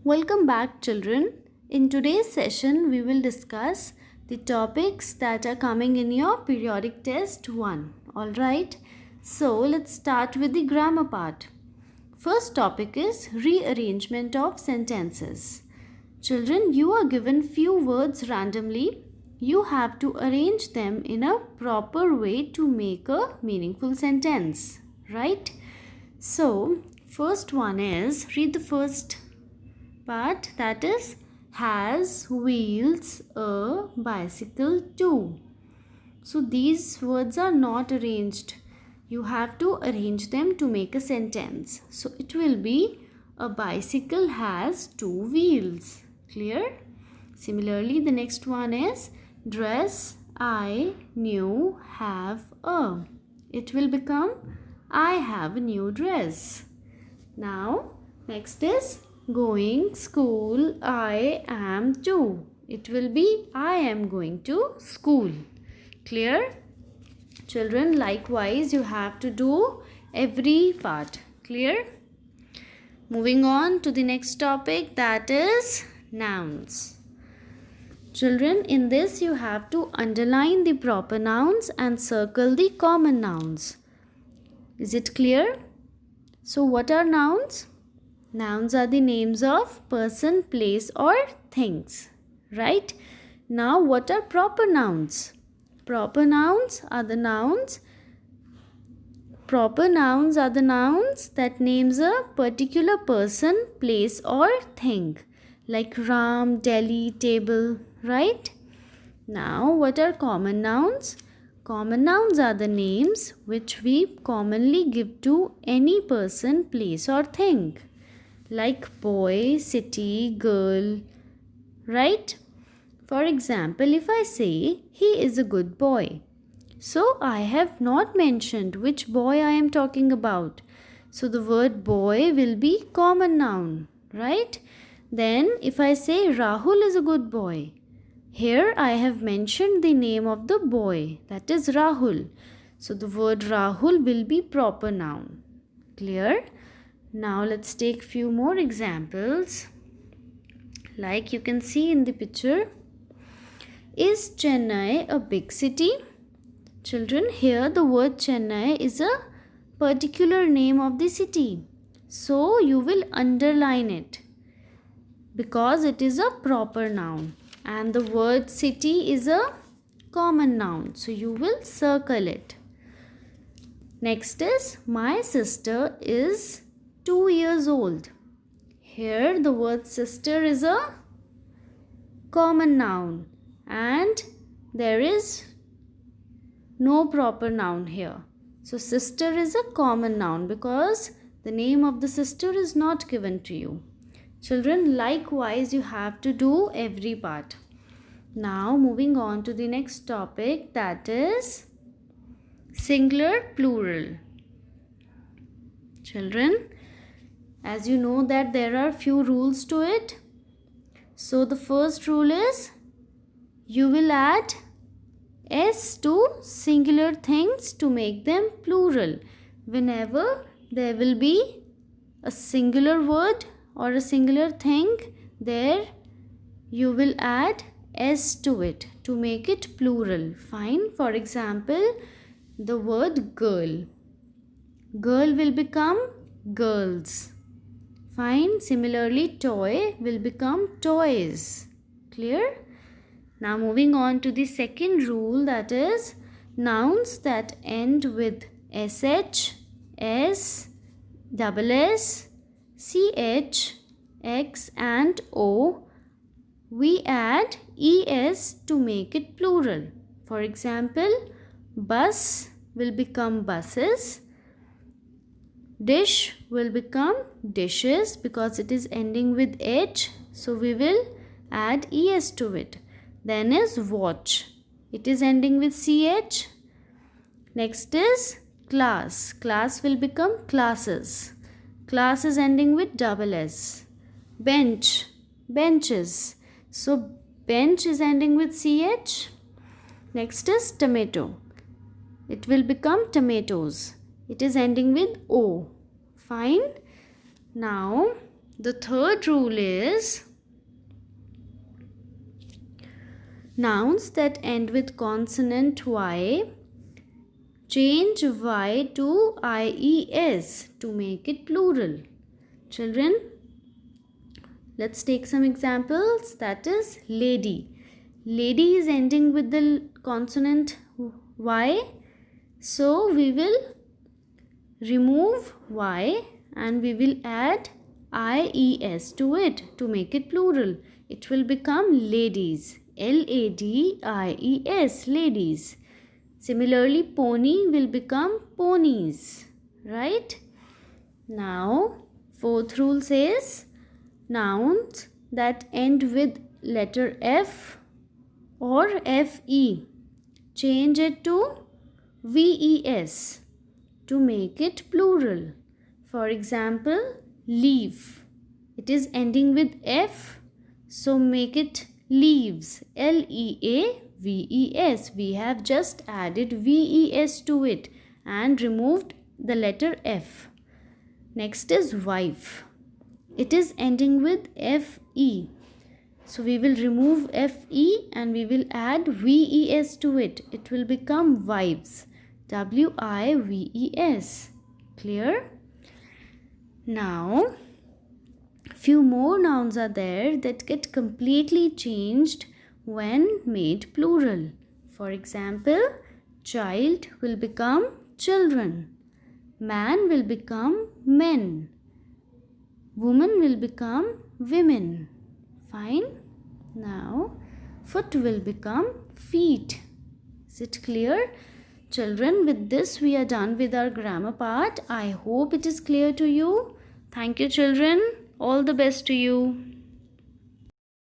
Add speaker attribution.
Speaker 1: Welcome back, children. In today's session, we will discuss the topics that are coming in your periodic test 1. Alright, so let's start with the grammar part. First topic is rearrangement of sentences. Children, you are given few words randomly. You have to arrange them in a proper way to make a meaningful sentence. Right? So, first one is, read the first part, that is, has wheels a bicycle too. So these words are not arranged. You have to arrange them to make a sentence. So it will be, a bicycle has 2 wheels. Clear? Similarly, the next one is, dress I new have a. It will become, I have a new dress. Now, next is, going school I am too. It will be, I am going to school. Clear? Children, likewise you have to do every part. Clear? Moving on to the next topic, that is nouns. Children, in this you have to underline the proper nouns and circle the common nouns. Is it clear? So what are nouns? Nouns are the names of person, place or things. Right? Now what are proper nouns? Proper nouns are the nouns that names a particular person, place or thing. Like Ram, Delhi, table. Right? Now what are common nouns? Common nouns are the names which we commonly give to any person, place or thing. Like boy, city, girl, right? For example, if I say, he is a good boy. So, I have not mentioned which boy I am talking about. So, the word boy will be common noun, right? Then, if I say, Rahul is a good boy. Here, I have mentioned the name of the boy, that is Rahul. So, the word Rahul will be proper noun. Clear? Now let's take few more examples. Like you can see in the picture. Is Chennai a big city? Children, here the word Chennai is a particular name of the city. So you will underline it because it is a proper noun. And the word city is a common noun. So you will circle it. Next is, my sister is 2 years old. Here the word sister is a common noun and there is no proper noun here. So sister is a common noun because the name of the sister is not given to you. Children, likewise you have to do every part. Now moving on to the next topic, that is singular plural. Children, as you know that there are few rules to it. So the first rule is, you will add s to singular things to make them plural. Whenever there will be a singular word or a singular thing, there you will add s to it to make it plural. Fine. For example, the word girl. Girl will become girls. Fine. Similarly, toy will become toys. Clear? Now moving on to the second rule, that is nouns that end with sh, s, double s, ch, x and o. We add es to make it plural. For example, bus will become buses. Dish will become dishes because it is ending with h. So we will add es to it. Then is watch. It is ending with ch. Next is class. Class will become classes. Class is ending with double s. Bench. Benches. So bench is ending with ch. Next is tomato. It will become tomatoes. It is ending with O. Fine. Now The third rule is nouns that end with consonant Y, change Y to IES to make it plural. Children, let's take some examples. That is lady. Lady is ending with the consonant Y. So we will remove Y and we will add IES to it to make it plural. It will become ladies. LADIES, ladies. Similarly, pony will become ponies. Right? Now, fourth rule says nouns that end with letter F or FE, change it to VES to make it plural. For example, leaf. It is ending with F, so make it leaves. LEAVES. We have just added VES to it and removed the letter F. Next is wife. It is ending with FE. So we will remove FE and we will add VES to it. It will become wives. WIVES. Clear? Now, few more nouns are there that get completely changed when made plural. For example, child will become children. Man will become men. Woman will become women. Fine. Now, foot will become feet. Is it clear? Children, with this we are done with our grammar part. I hope it is clear to you. Thank you, children. All the best to you.